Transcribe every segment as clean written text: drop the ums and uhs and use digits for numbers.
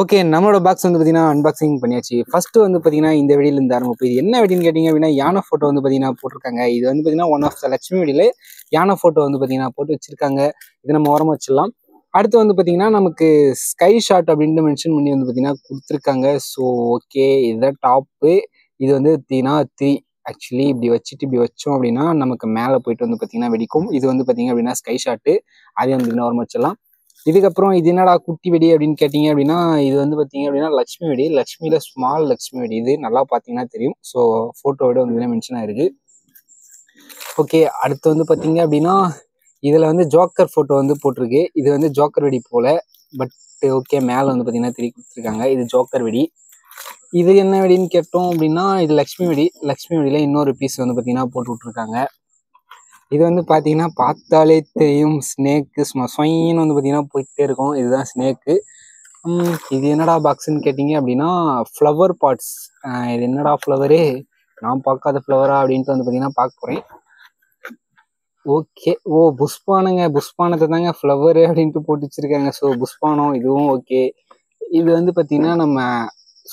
Okay, நம்மளோட box வந்து பார்த்தீங்கன்னா அன்பாக்சிங் பண்ணியாச்சு. ஃபர்ஸ்ட் வந்து பார்த்தீங்கன்னா இந்த வெடியில இருந்து ஆரம்பிப்போம். இது என்ன வெடின்னு கேட்டிங்க அப்படின்னா, யானை ஃபோட்டோ வந்து பார்த்தீங்கன்னா போட்டிருக்காங்க. இது வந்து பார்த்தீங்கன்னா ஒன் ஆஃப் த லட்சுமி வெடியில யானை ஃபோட்டோ வந்து பார்த்தீங்கன்னா போட்டு வச்சிருக்காங்க. இது நம்ம ஓரமாக வச்சிடலாம். அடுத்து வந்து பார்த்தீங்கன்னா நமக்கு ஸ்கை ஷாட் அப்படின்ட்டு மென்ஷன் பண்ணி வந்து பார்த்தீங்கன்னா கொடுத்துருக்காங்க. ஸோ ஓகே, இதுதான் டாப்பு. இது வந்து பார்த்தீங்கன்னா ஆக்சுவலி இப்படி வச்சுட்டு இப்படி வச்சோம் அப்படின்னா நமக்கு மேலே போயிட்டு வந்து பார்த்தீங்கன்னா வெடிக்கும். இது வந்து பார்த்தீங்க அப்படின்னா ஸ்கை ஷாட்டு. அதையும் வந்து ஓரமாக வச்சிடலாம். இதுக்கப்புறம் இது என்னடா குட்டி வெடி அப்படின்னு கேட்டிங்க அப்படின்னா, இது வந்து பார்த்தீங்க அப்படின்னா லட்சுமி வெடி. லட்சுமியில ஸ்மால் லட்சுமி வெடி. இது நல்லா பார்த்தீங்கன்னா தெரியும். ஸோ ஃபோட்டோவோட வந்து மென்ஷன் ஆயிருக்கு. ஓகே, அடுத்து வந்து பார்த்தீங்க அப்படின்னா இதில் வந்து ஜோக்கர் ஃபோட்டோ வந்து போட்டிருக்கு. இது வந்து ஜோக்கர் வெடி போல. பட் ஓகே, மேலே வந்து பார்த்தீங்கன்னா திருப்பி கொடுத்துருக்காங்க. இது ஜோக்கர் வெடி. இது என்ன வெடின்னு கேட்டோம் அப்படின்னா, இது லக்ஷ்மி வெடி. லக்ஷ்மி வெடியில் இன்னொரு பீஸ் வந்து பார்த்தீங்கன்னா போட்டு விட்ருக்காங்க. இது வந்து பார்த்தீங்கன்னா பார்த்தாலே தெரியும், ஸ்னேக்கு சும்மா சொயின்னு வந்து பார்த்தீங்கன்னா போயிட்டே இருக்கும். இதுதான் ஸ்னேக்கு. இது என்னடா பாக்ஸ்ன்னு கேட்டிங்க அப்படின்னா ஃப்ளவர் பாட்ஸ். இது என்னடா ஃப்ளவரு, நான் பார்க்காத ஃப்ளவரா அப்படின்ட்டு வந்து பார்த்தீங்கன்னா பார்க்க போகிறேன். ஓகே, ஓ புஷ்பானங்க, புஷ்பானத்தை தாங்க ஃப்ளவரு அப்படின்ட்டு போட்டு வச்சிருக்காங்க. ஸோ புஷ்பானம் இதுவும் ஓகே. இது வந்து பார்த்தீங்கன்னா நம்ம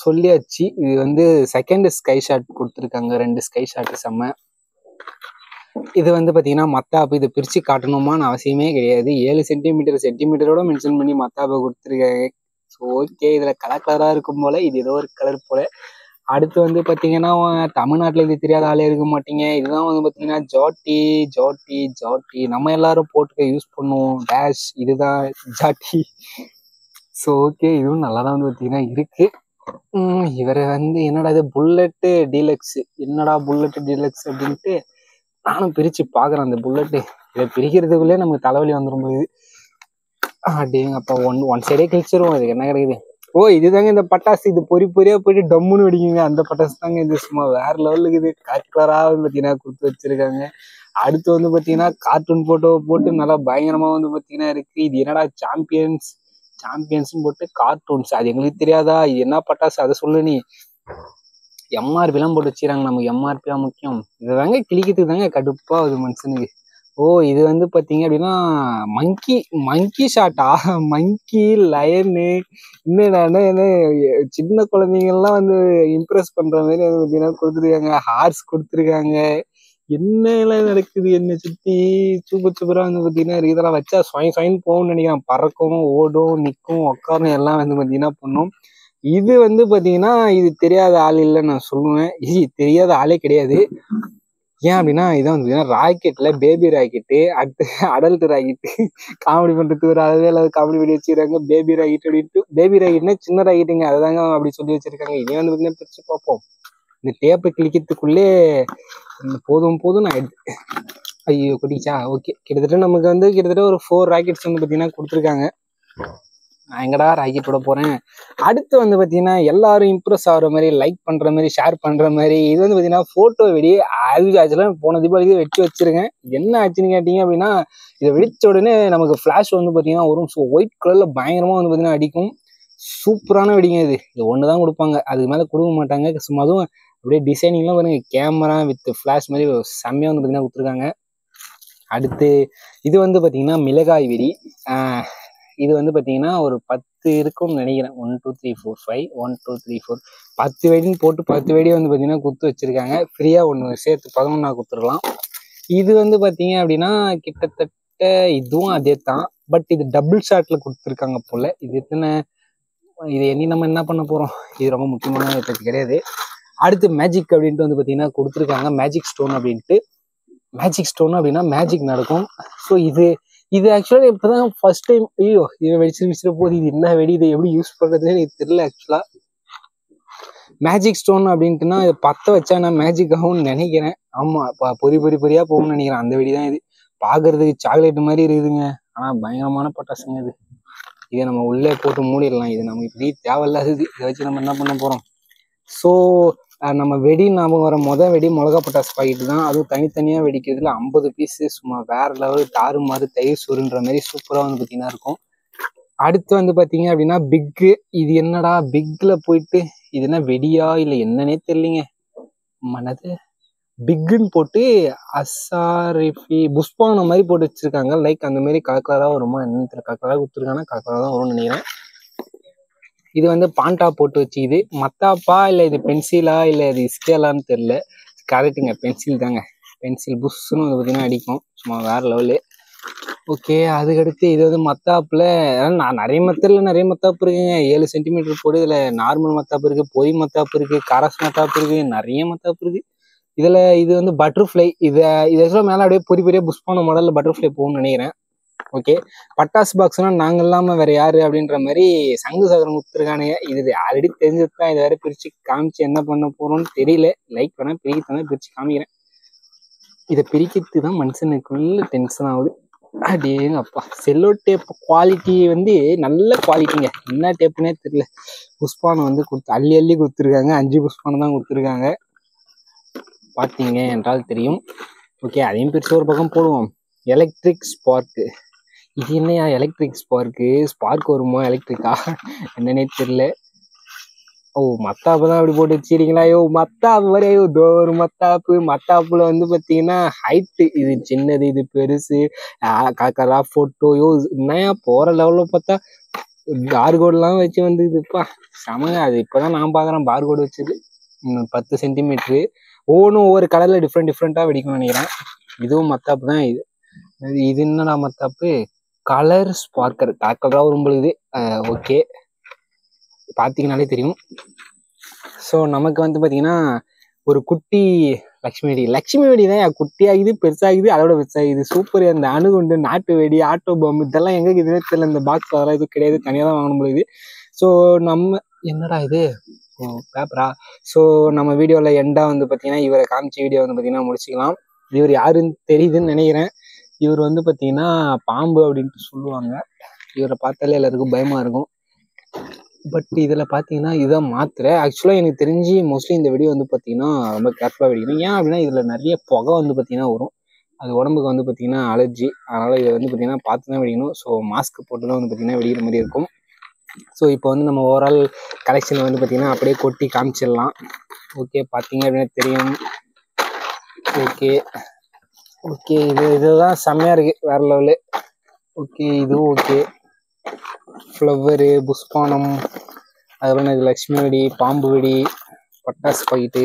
சொல்லியாச்சு. இது வந்து செகண்ட் ஸ்கை ஷாட் கொடுத்துருக்காங்க. 2 ஸ்கை ஷாட்டு செம்ம. இது வந்து பார்த்தீங்கன்னா மத்தாப்பு. இதை பிரித்து காட்டணுமான்னு அவசியமே கிடையாது. 7 சென்டிமீட்டரோட மென்ஷன் பண்ணி மத்தாப்பை கொடுத்துருக்காங்க. ஸோ ஓகே, இதில் கலராக இருக்கும் போல். இது ஏதோ ஒரு கலர் போல். அடுத்து வந்து பார்த்தீங்கன்னா தமிழ்நாட்டில் இது தெரியாத ஆளே இருக்க மாட்டீங்க. இதுதான் வந்து பார்த்தீங்கன்னா ஜாட்டி நம்ம எல்லாரும் போட்டுக்க யூஸ் பண்ணுவோம் டேஷ். இதுதான் ஜாட்டி. ஸோ ஓகே, இதுவும் நல்லா தான் வந்து பார்த்தீங்கன்னா இருக்கு. இவரை வந்து என்னடா இது புல்லட்டு டீலக்ஸ். என்னடா புல்லட்டு டீலக்ஸ் அப்படின்ட்டு நானும் பிரிச்சு பாக்குறேன். அந்த புல்லட்டு இதை பிரிக்கிறதுக்குள்ளே நமக்கு தலைவலி வந்துடும் போது. அப்படிங்க அப்போ ஒன் சைடே கிழிச்சிருவோம். இதுக்கு என்ன கிடைக்குது. ஓ, இதுதாங்க இந்த பட்டாசு. இது பொறியா போயிட்டு டம்முன்னு வெடிக்குங்க. அந்த பட்டாசு தாங்க இது. சும்மா வேற லெவலுக்கு இது கலரா வந்து பார்த்தீங்கன்னா கொடுத்து வச்சிருக்காங்க. அடுத்து வந்து பார்த்தீங்கன்னா கார்ட்டூன் போட்டோ போட்டு நல்லா பயங்கரமா வந்து பார்த்தீங்கன்னா இருக்கு. இது என்னடா சாம்பியன்ஸ்னு போட்டு கார்ட்டூன்ஸ். அது எங்களுக்கு தெரியாதா? இது என்ன பட்டாசு அதை சொல்லு நீ. எம்ஆர்பிலாம் போட்டு வச்சுக்கிறாங்க. நமக்கு எம்ஆர்பியா முக்கியம். இதை தாங்க கிளிக்கிறதுக்கு தாங்க கடுப்பாகுது மனுஷனுக்கு. ஓ, இது வந்து பார்த்தீங்க அப்படின்னா மங்கி ஷாட்டா? மங்கி லயனு என்னடானே என்ன சின்ன குழந்தைங்கள்லாம் வந்து இம்ப்ரெஸ் பண்ற மாதிரி வந்து பார்த்தீங்கன்னா கொடுத்துருக்காங்க. ஹார்ஸ் கொடுத்துருக்காங்க. என்னெல்லாம் நடக்குது என்ன சுற்றி சூப்பரா வந்து பார்த்தீங்கன்னா இதெல்லாம் வச்சா சொயின் போகும்னு நினைக்கிறேன். பறக்கும், ஓடும், நிற்கும், உட்காரும், எல்லாம் வந்து பார்த்தீங்கன்னா பண்ணும். இது வந்து பார்த்தீங்கன்னா இது தெரியாத ஆள் இல்லைன்னு நான் சொல்லுவேன். இது தெரியாத ஆளே கிடையாது. ஏன் அப்படின்னா இதான் வந்து ராக்கெட்ல பேபி ராக்கெட்டு, அடுத்து அடல்ட் ராக்கெட்டு. காமெடி பண்றதுக்கு ஒரு அளவே இல்லாத காமெடி பண்ணி வச்சிருக்காங்க. பேபி ராக்கெட் அப்படின்ட்டு. பேபி ராக்கெட்னா சின்ன ராக்கெட்டுங்க, அதுதாங்க அப்படி சொல்லி வச்சிருக்காங்க. இதே வந்து பார்த்தீங்கன்னா பிரிச்சு பார்ப்போம். இந்த டேப்பை கிளிக்கிறதுக்குள்ளே போதும் நான் ஐயோ கொட்டிச்சா. ஓகே, கிட்டத்தட்ட நமக்கு வந்து ஒரு 4 ராக்கெட்ஸ் வந்து பார்த்தீங்கன்னா கொடுத்துருக்காங்க. நான் எங்கடா ராக்கெட் விட போறேன். அடுத்து வந்து பார்த்தீங்கன்னா எல்லாரும் இம்ப்ரெஸ் ஆகிற மாதிரி, லைக் பண்ற மாதிரி, ஷேர் பண்ற மாதிரி இது வந்து பார்த்தீங்கன்னா போட்டோ வெடி. ஆக்சுவலாக போன தீபாவளிக்கு வெடிச்சு வச்சிருக்கேன். என்ன ஆச்சுன்னு கேட்டீங்க அப்படின்னா, இதை வெடிச்ச உடனே நமக்கு ஃபிளாஷ் வந்து பார்த்தீங்கன்னா வரும். ஸோ ஒயிட் கலர்ல பயங்கரமா வந்து பார்த்தீங்கன்னா அடிக்கும். சூப்பரான வெடிங்க. இது ஒன்று தான் கொடுப்பாங்க, அதுக்கு மேலே கொடுக்க மாட்டாங்க. சும்மா அதுவும் அப்படியே டிசைனிங்லாம் பாருங்க, கேமரா வித் ஃபிளாஷ் மாதிரி செம்மையாக வந்து பார்த்தீங்கன்னா கொடுத்துருக்காங்க. அடுத்து இது வந்து பார்த்தீங்கன்னா மிளகாய் வெடி. இது வந்து பார்த்தீங்கன்னா ஒரு 10 இருக்கும்னு நினைக்கிறேன். 1 2 3 4 5 1 2 3 4 10 வெடின்னு போட்டு 10 வெடியை வந்து பார்த்தீங்கன்னா கொடுத்து வச்சிருக்காங்க. ஃப்ரீயாக ஒன்று சேர்த்து 11 கொடுத்துடலாம். இது வந்து பார்த்தீங்க அப்படின்னா கிட்டத்தட்ட இதுவும் அதே தான். பட் இது டபுள் ஷாட்ல கொடுத்துருக்காங்க போல. இது எண்ணி நம்ம என்ன பண்ண போகிறோம். இது ரொம்ப முக்கியமான பற்றி கிடையாது. அடுத்து மேஜிக் அப்படின்ட்டு வந்து பார்த்தீங்கன்னா கொடுத்துருக்காங்க. மேஜிக் ஸ்டோன் அப்படின்னா மேஜிக் நடக்கும். ஸோ இது ஆக்சுவலாக இப்போதான் ஃபர்ஸ்ட் டைம். ஐயோ, இதை வெடிச்சிட்டு போகுது. இது என்ன வெடி, இதை எப்படி யூஸ் பண்ணுறதுன்னு எனக்கு தெரியல. ஆக்சுவலாக மேஜிக் ஸ்டோன் அப்படின்ட்டுனா இதை பற்ற வச்சா நான் மேஜிக் ஆகும்னு நினைக்கிறேன். ஆமாம், பொறியாக போகும்னு நினைக்கிறேன். அந்த வெடி தான் இது. பார்க்கறதுக்கு சாக்லேட் மாதிரி இருக்குதுங்க. ஆனால் பயங்கரமான பட்டாசுங்க இது. இதை நம்ம உள்ளே போட்டு மூடிடலாம். இது நம்ம இப்படி தேவையில்லாதது. இதை வச்சு நம்ம என்ன பண்ண போகிறோம். ஸோ நம்ம வெடி ஞாபகம் வர வெடி மிளகா பட்டாசு பாக்கெட்டு தான். அதுவும் தனித்தனியாக வெடிக்கிறதுல 50 பீஸு சும்மா வேற லெவல் தாறுமாறு தயிர் சோறுன்ற மாதிரி சூப்பராக வந்து பார்த்தீங்கன்னா இருக்கும். அடுத்து வந்து பார்த்தீங்க அப்படின்னா பிக்கு. இது என்னடா பிக்ல போயிட்டு இது என்ன வெடியா இல்லை என்னன்னே தெரியலிங்க. மனது பிக்குன்னு போட்டு அசாரிஃபி புஷ்பான மாதிரி போட்டு வச்சிருக்காங்க. லைக் அந்த மாதிரி கலக்கலாக வருமா என்னன்னு தெரியல. கலக்கலாக கொடுத்துருக்காங்கன்னா கலக்கலாக தான் வரும்னு நினைக்கிறேன். இது வந்து பாண்டா போட்டு வச்சு இது மத்தாப்பா இல்லை இது பென்சிலா இல்லை இது ஸ்கேலான்னு தெரில. கரெக்டுங்க, பென்சில் தாங்க. பென்சில் புஷ்ஷுன்னு வந்து பார்த்தீங்கன்னா அடிக்கும், சும்மா வேற லெவலு. ஓகே, அதுக்கடுத்து இது வந்து மத்தாப்புல நான் நிறைய மெத்தடில் நிறைய மத்தாப்பு இருக்குங்க. 7 சென்டிமீட்டர் போடு. இதில் நார்மல் மத்தாப்பு இருக்குது, பொய் மத்தாப்பு இருக்குது, கரஸ் மத்தாப்பு இருக்குது, நிறைய மத்தாப்பு இருக்குது. இதில் இது வந்து பட்டர்ஃப்ளை. இதை மேலே அப்படியே பெரிய பெரிய புஷ்பான மாடலில் பட்டர்ஃப்ளை போகணும்னு நினைக்கிறேன். ஓகே, பட்டாசு பாக்ஸ்னா நாங்கள் இல்லாமல் வேற யாரு அப்படின்ற மாதிரி சங்கு சகரம் கொடுத்துருக்கானுங்க. இது ஆல்ரெடி தெரிஞ்சது தான். இது வேற பிரித்து காமிச்சு என்ன பண்ண போறோம்னு தெரியல. லைக் பண்ண பிரிக்கத்தான் பிரித்து காமிக்கிறேன். இதை பிரிக்கிறது தான் மனுஷனுக்குள்ள டென்ஷன் ஆகுது. அப்பா, செல்லோ டேப் குவாலிட்டி வந்து நல்ல குவாலிட்டிங்க. என்ன டேப்புனே தெரியல. புஷ்பானம் வந்து அள்ளி அள்ளி கொடுத்துருக்காங்க. 5 புஷ்பானம் தான் கொடுத்துருக்காங்க, பார்த்தீங்க என்றால் தெரியும். ஓகே, அதையும் பிரித்து ஒரு பக்கம் போடுவோம். Electric spark. இது என்னையா எலக்ட்ரிக் ஸ்பார்க் வருமா எலக்ட்ரிக்கா என்னன்னே தெரியல. ஓ, மத்தாப்பு தான் அப்படி போட்டு வச்சிருக்கீங்களா? ஐயோ மத்தாப்பு வரையோ ஒரு மத்தாப்புல வந்து பார்த்தீங்கன்னா ஹைட்டு, இது சின்னது இது பெருசு, காக்கரா ஃபோட்டோயோ என்னையா போகிற லெவலில் பார்த்தா பார்கோடெலாம் வச்சு வந்து இதுப்பா சமங்க. அது இப்போதான் நான் பார்க்குறேன் பார்கோடு வச்சது. 10 சென்டிமீட்ரு. ஒவ்வொன்றும் ஒவ்வொரு கலரில் டிஃப்ரெண்ட்டாக வெடிக்கும்னு நினைக்கிறேன். இதுவும் மத்தாப்பு தான். இது என்னடா மத்தாப்பு? Colour sparker. கலராக வரும்பொழுது ஓகே, பார்த்தீங்கன்னாலே தெரியும். ஸோ நமக்கு வந்து பார்த்தீங்கன்னா ஒரு குட்டி லக்ஷ்மி வெடி தான் குட்டியாகுது, பெருசாகுது, அதோட பெருசாகுது. சூப்பர். அந்த அணுகுண்டு, நாட்டு வெடி, ஆட்டோ பாம்பு இதெல்லாம் எங்கே இதுவே தெரியல. இந்த பாக்ஸ் அதெல்லாம் இது கிடையாது, தனியாக தான் வாங்கணும் பொழுது. ஸோ நம்ம என்னடா இது பேப்பரா? ஸோ நம்ம வீடியோவில் எண்டாக வந்து பார்த்தீங்கன்னா இவரை காமிச்ச வீடியோ வந்து பார்த்தீங்கன்னா முடிச்சுக்கலாம். இவர் யாருன்னு தெரியுதுன்னு நினைக்கிறேன். இவர் வந்து பார்த்தீங்கன்னா பாம்பு அப்படின்ட்டு சொல்லுவாங்க. இவரை பார்த்தாலே எல்லாருக்கும் பயமாக இருக்கும். பட் இதில் பார்த்தீங்கன்னா இதான் மாத்திரை. ஆக்சுவலாக எனக்கு தெரிஞ்சு மோஸ்ட்லி இந்த வெடி வந்து பார்த்தீங்கன்னா ரொம்ப கேர்ஃபுல்லாக வெடிக்கணும். ஏன் அப்படின்னா இதில் நிறைய புகை வந்து பார்த்தீங்கன்னா வரும். அது உடம்புக்கு வந்து பார்த்தீங்கன்னா அலர்ஜி. அதனால் இதை வந்து பார்த்தீங்கன்னா பார்த்து தான் வெடிக்கணும். ஸோ மாஸ்க் போட்டு தான் வந்து பார்த்தீங்கன்னா வெடிக்கிற மாதிரி இருக்கும். ஸோ இப்போ வந்து நம்ம ஓவரால் கலெக்ஷனில் வந்து பார்த்தீங்கன்னா அப்படியே கொட்டி காமிச்சிடலாம். ஓகே, பார்த்தீங்க அப்படின்னா தெரியும். ஓகே ஓகே, இதுதான் செம்மையாக இருக்குது, வேறு லெவலு. ஓகே, இதுவும் ஓகே. ஃப்ளவரு, புஷ்பானம், அதுக்கப்புறம் இது லக்ஷ்மி வெடி, பாம்பு வெடி, பட்டாசு பாக்கெட்டு.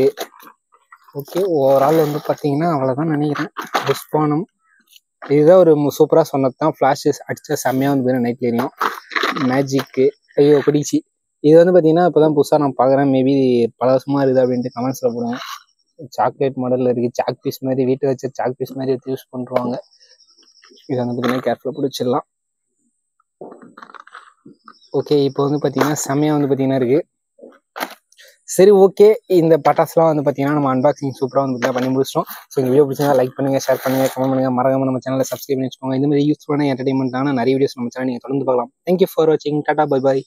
ஓகே, ஓவரால் வந்து பார்த்தீங்கன்னா அவ்வளோதான் நினைக்கிறேன். புஷ்பானம் இதுதான் ஒரு சூப்பராக சொன்னது தான். ஃப்ளாஷஸ் அடித்தா செம்மையாக வந்து பார்த்தீங்கன்னா நைட் எரியும். மேஜிக்கு, ஐயோ பிடிச்சி. இது வந்து பார்த்தீங்கன்னா இப்போ தான் புதுசாக நான் பார்க்குறேன். மேபி பல வருஷமாக இருக்குது அப்படின்ட்டு கமெண்ட்ஸில் போடுவேன். சாக்லேட் மாடலில் இருக்குது. சாக் பீஸ் மாதிரி, வீட்டை வச்சு சாக் பீஸ் மாதிரி எடுத்து யூஸ் பண்ணுறாங்க. இதை வந்து பார்த்தீங்கன்னா கேர்ஃபுல்லாக பிடிச்சிடலாம். ஓகே, இப்போ வந்து பார்த்தீங்கன்னா செம்மையாக வந்து பார்த்தீங்கன்னா இருக்குது. சரி, ஓகே, இந்த பட்டாசுலாம் வந்து பார்த்தீங்கன்னா நம்ம அன்பாக்சிங் சூப்பராக வந்து பார்த்தீங்கன்னா பண்ணி முடிச்சிட்டோம். ஸோ இந்த வீடியோ பிடிச்சா லைக் பண்ணுங்கள், ஷேர் பண்ணுங்கள், கமெண்ட் பண்ணுங்கள், மறக்காம நம்ம சேனலை சப்ஸ்கிரைப் பண்ணி வச்சுக்கோங்க. இந்த மாதிரி யூஸ்ஃபுல்லான என்டர்டைன்மெண்ட்டான நிறைய வீடியோஸ் நம்ம சேனல் நீங்கள் தொடர்ந்து பார்க்கலாம். தேங்க்யூ ஃபார் வாட்சிங். Tata, bye bye.